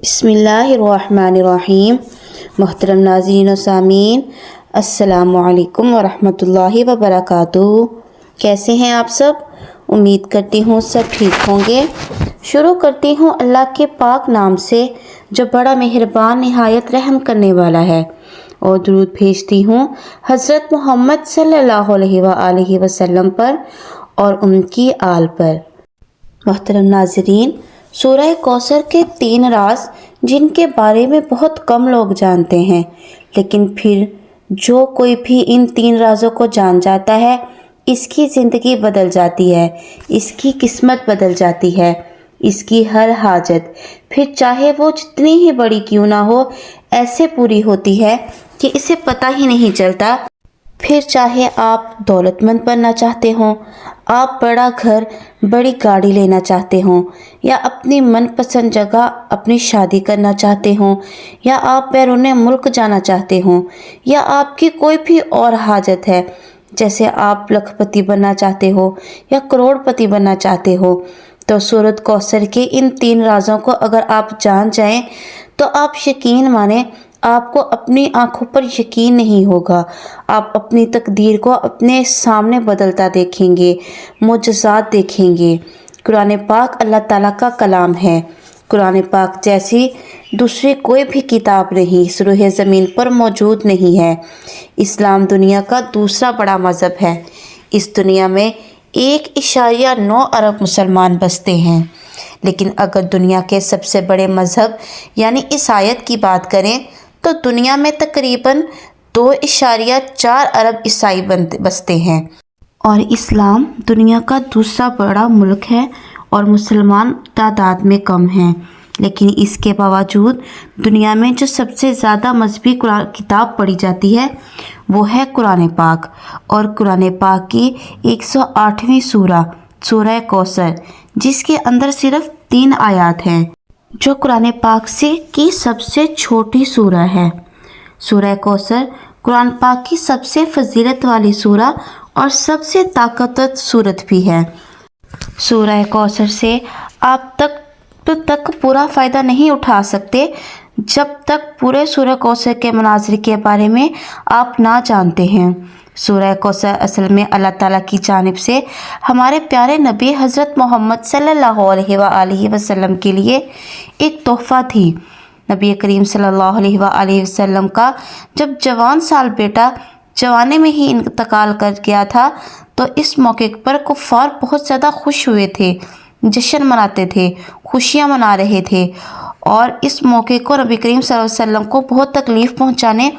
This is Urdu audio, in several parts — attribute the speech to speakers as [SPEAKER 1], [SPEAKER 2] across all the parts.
[SPEAKER 1] بسم اللہ الرحمن الرحیم۔ محترم ناظرین و سامعین، السلام علیکم ورحمۃ اللہ وبرکاتہ۔ کیسے ہیں آپ سب؟ امید کرتی ہوں سب ٹھیک ہوں گے۔ شروع کرتی ہوں اللہ کے پاک نام سے جو بڑا مہربان نہایت رحم کرنے والا ہے، اور درود بھیجتی ہوں حضرت محمد صلی اللہ علیہ وآلہ وسلم پر اور ان کی آل پر۔ محترم ناظرین، سورہ کوثر کے 3 راز جن کے بارے میں بہت کم لوگ جانتے ہیں، لیکن پھر جو کوئی بھی ان 3 رازوں کو جان جاتا ہے اس کی زندگی بدل جاتی ہے، اس کی قسمت بدل جاتی ہے، اس کی ہر حاجت پھر چاہے وہ جتنی ہی بڑی کیوں نہ ہو ایسے پوری ہوتی ہے کہ اسے پتہ ہی نہیں چلتا۔ پھر چاہے آپ دولت مند بننا چاہتے ہوں، آپ بڑا گھر بڑی گاڑی لینا چاہتے ہوں، یا اپنی من پسند جگہ اپنی شادی کرنا چاہتے ہوں، یا آپ بیرون ملک جانا چاہتے ہوں، یا آپ کی کوئی بھی اور حاجت ہے، جیسے آپ لاکھ پتی بننا چاہتے ہو یا کروڑ پتی بننا چاہتے ہو، تو سورۃ کوثر کے ان 3 رازوں کو اگر آپ جان جائیں تو آپ یقین مانیں آپ کو اپنی آنکھوں پر یقین نہیں ہوگا، آپ اپنی تقدیر کو اپنے سامنے بدلتا دیکھیں گے، معجزات دیکھیں گے۔ قرآن پاک اللہ تعالیٰ کا کلام ہے۔ قرآن پاک جیسی دوسری کوئی بھی کتاب نہیں اس روئے زمین پر موجود نہیں ہے۔ اسلام دنیا کا دوسرا بڑا مذہب ہے۔ اس دنیا میں 1.9 ارب مسلمان بستے ہیں، لیکن اگر دنیا کے سب سے بڑے مذہب یعنی عیسائیت کی بات کریں تو دنیا میں تقریباً 2.4 ارب عیسائی بستے ہیں، اور اسلام دنیا کا دوسرا بڑا ملک ہے اور مسلمان تعداد میں کم ہیں۔ لیکن اس کے باوجود دنیا میں جو سب سے زیادہ مذہبی کتاب پڑھی جاتی ہے وہ ہے قرآن پاک، اور قرآن پاک کی 108ویں سورہ کوثر، جس کے اندر صرف 3 آیات ہیں، جو قرآن پاک کی سب سے چھوٹی سورہ ہے۔ سورہ کوثر قرآن پاک کی سب سے فضیلت والی سورہ اور سب سے طاقتور سورت بھی ہے۔ سورہ کوثر سے آپ تک پورا فائدہ نہیں اٹھا سکتے جب تک پورے سورہ کوثر کے مناظر کے بارے میں آپ نہ جانتے ہیں۔ سورہ کوثر اصل میں اللہ تعالیٰ کی جانب سے ہمارے پیارے نبی حضرت محمد صلی اللہ علیہ وآلہ وسلم کے لیے ایک تحفہ تھی۔ نبی کریم صلی اللہ علیہ وآلہ وسلم کا جب جوان سال بیٹا جوانے میں ہی انتقال کر گیا تھا تو اس موقع پر کفار بہت زیادہ خوش ہوئے تھے، جشن مناتے تھے، خوشیاں منا رہے تھے، اور اس موقع کو نبی کریم صلی اللہ علیہ وسلم کو بہت تکلیف پہنچانے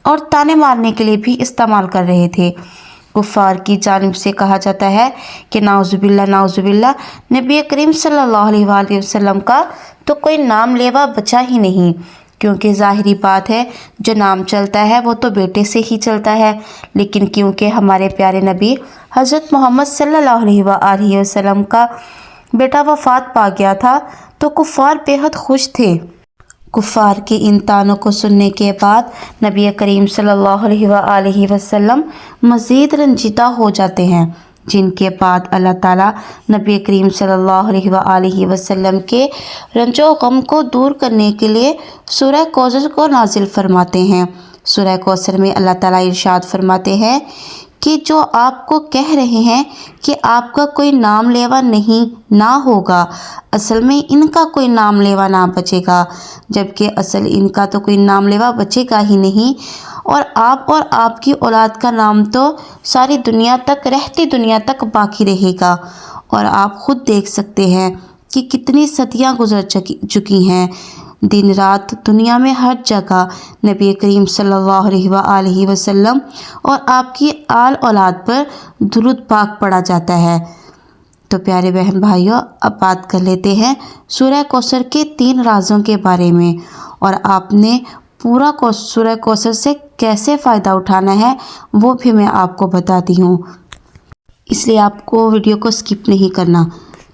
[SPEAKER 1] اور تانے مارنے کے لیے بھی استعمال کر رہے تھے۔ کفار کی جانب سے کہا جاتا ہے کہ نعوذ باللہ نبی کریم صلی اللہ علیہ وآلہ وسلم کا تو کوئی نام لیوا بچا ہی نہیں، کیونکہ ظاہری بات ہے جو نام چلتا ہے وہ تو بیٹے سے ہی چلتا ہے، لیکن کیونکہ ہمارے پیارے نبی حضرت محمد صلی اللہ علیہ وآلہ وسلم کا بیٹا وفات پا گیا تھا تو کفار بے حد خوش تھے۔ کفار کے ان طعنوں کو سننے کے بعد نبی کریم صلی اللہ علیہ وآلہ وسلم مزید رنجیدہ ہو جاتے ہیں، جن کے بعد اللہ تعالیٰ نبی کریم صلی اللہ علیہ وآلہ وسلم کے رنج و غم کو دور کرنے کے لیے سورہ کوثر کو نازل فرماتے ہیں۔ سورہ کوثر میں اللہ تعالیٰ ارشاد فرماتے ہیں کہ جو آپ کو کہہ رہے ہیں کہ آپ کا کوئی نام لیوا نہ ہوگا، اصل میں ان کا کوئی نام لیوا نہ بچے گا، جبکہ اصل ان کا تو کوئی نام لیوا بچے گا ہی نہیں، اور آپ کی اولاد کا نام تو ساری دنیا تک، رہتی دنیا تک باقی رہے گا۔ اور آپ خود دیکھ سکتے ہیں کہ کتنی صدیاں گزر چکی ہیں، دن رات دنیا میں ہر جگہ نبی کریم صلی اللہ علیہ وآلہ وسلم اور آپ کی آل اولاد پر درود پاک پڑھا جاتا ہے۔ تو پیارے بہن بھائیوں، اب بات کر لیتے ہیں سورہ کوثر کے 3 رازوں کے بارے میں، اور آپ نے پورا سورہ کوثر سے کیسے فائدہ اٹھانا ہے وہ بھی میں آپ کو بتاتی ہوں، اس لیے آپ کو ویڈیو کو سکپ نہیں کرنا،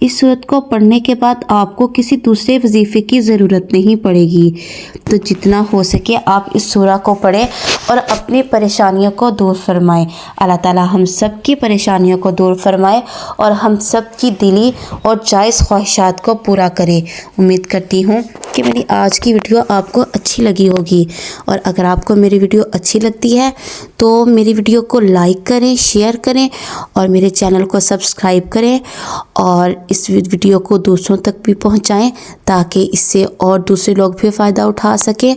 [SPEAKER 1] اس سورت کو پڑھنے کے بعد آپ کو کسی دوسرے وظیفے کی ضرورت نہیں پڑے گی۔ تو جتنا ہو سکے آپ اس سورہ کو پڑھیں اور اپنی پریشانیوں کو دور فرمائیں۔ اللہ تعالی ہم سب کی پریشانیوں کو دور فرمائے اور ہم سب کی دلی اور جائز خواہشات کو پورا کرے۔ امید کرتی ہوں کہ میری آج کی ویڈیو آپ کو اچھی لگی ہوگی، اور اگر آپ کو میری ویڈیو اچھی لگتی ہے تو میری ویڈیو کو لائک کریں، شیئر کریں اور میرے چینل کو سبسکرائب کریں، اور اس ویڈیو کو دوسروں تک بھی پہنچائیں تاکہ اس سے اور دوسرے لوگ بھی فائدہ اٹھا سکیں۔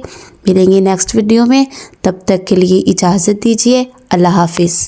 [SPEAKER 1] ملیں گے نیکسٹ ویڈیو میں، تب تک کے لیے اجازت دیجیے۔ اللہ حافظ۔